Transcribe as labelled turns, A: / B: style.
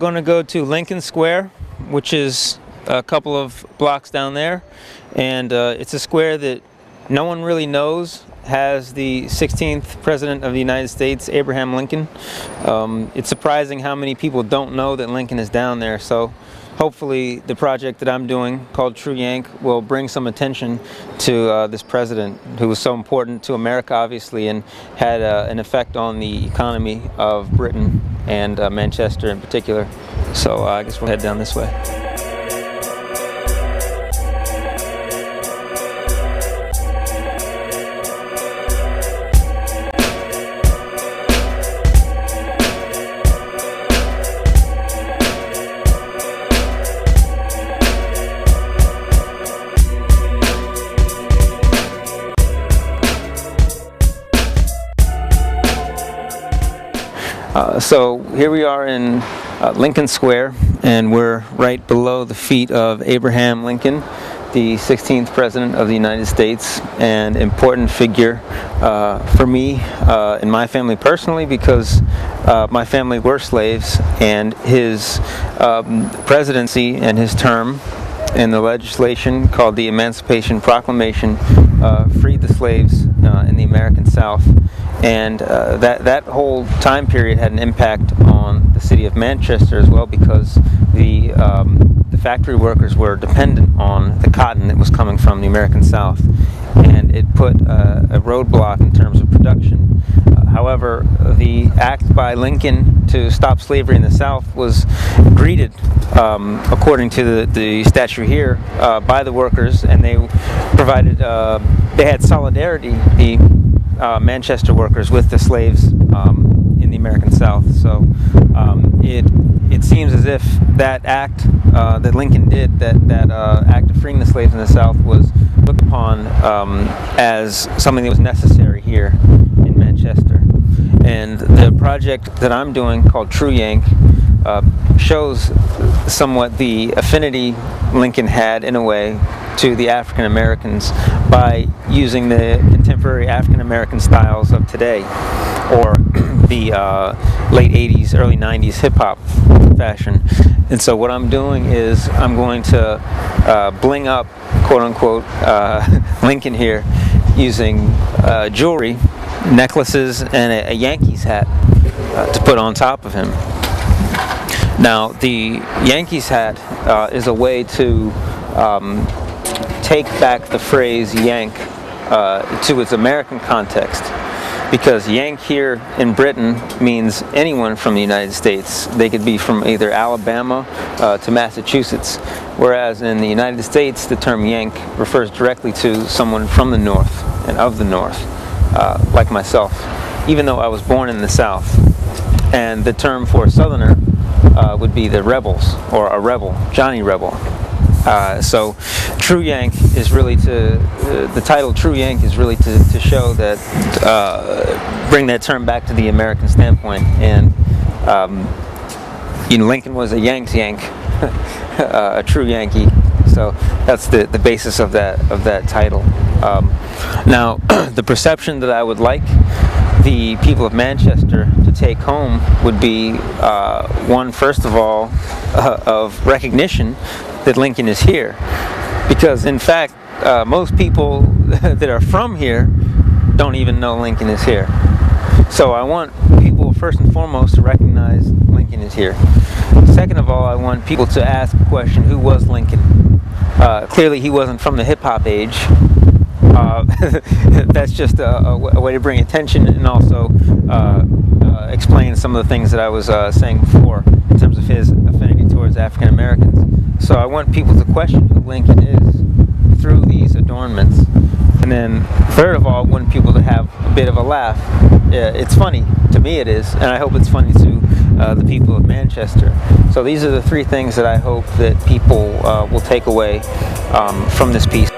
A: Going to go to Lincoln Square, which is a couple of blocks down there, and it's a square that no one really knows has the 16th President of the United States, Abraham Lincoln. It's surprising how many people don't know that Lincoln is down there, so hopefully the project that I'm doing called True Yank will bring some attention to this president who was so important to America, obviously, and had an effect on the economy of Britain and Manchester in particular. So I guess we'll head down this way. So here we are in Lincoln Square, and we're right below the feet of Abraham Lincoln, the 16th President of the United States, and important figure for me and my family personally, because my family were slaves, and his presidency and his term in the legislation called the Emancipation Proclamation freed the slaves in the American South. And that whole time period had an impact on the city of Manchester as well, because the factory workers were dependent on the cotton that was coming from the American South, and it put a roadblock in terms of production. However, the act by Lincoln to stop slavery in the South was greeted, according to the statue here, by the workers, and they provided, they had solidarity, the Manchester workers, with the slaves in the American South. So it seems as if that act that Lincoln did, that act of freeing the slaves in the South, was looked upon as something that was necessary here in Manchester. And the project that I'm doing, called True Yank, shows somewhat the affinity Lincoln had, in a way, to the African Americans by using the contemporary African American styles of today, or the late 80s, early 90s hip-hop fashion. And so what I'm doing is I'm going to bling up, quote-unquote, Lincoln here, using jewelry, necklaces, and a Yankees hat to put on top of him. Now, the Yankees hat is a way to take back the phrase Yank to its American context, because Yank here in Britain means anyone from the United States. They could be from either Alabama to Massachusetts, whereas in the United States the term Yank refers directly to someone from the North and of the North, like myself, even though I was born in the South. And the term for a Southerner would be the rebels, or a rebel, Johnny Rebel. So True Yank is really the title True Yank is really to show that, bring that term back to the American standpoint. And Lincoln was a Yank's Yank, a true Yankee. So that's the basis of that title. Now, the perception that I would like the people of Manchester to take home would be one, first of all, of recognition that Lincoln is here, because in fact most people that are from here don't even know Lincoln is here. So I want people, first and foremost, to recognize Lincoln is here. Second of all, I want people to ask the question, who was Lincoln? Clearly he wasn't from the hip-hop age. That's just a way to bring attention, and also explain some of the things that I was saying before in terms of his affinity towards African Americans. So I want people to question who Lincoln is through these adornments. And then third of all, I want people to have a bit of a laugh. It's funny, to me it is, and I hope it's funny to the people of Manchester. So these are the three things that I hope that people will take away from this piece.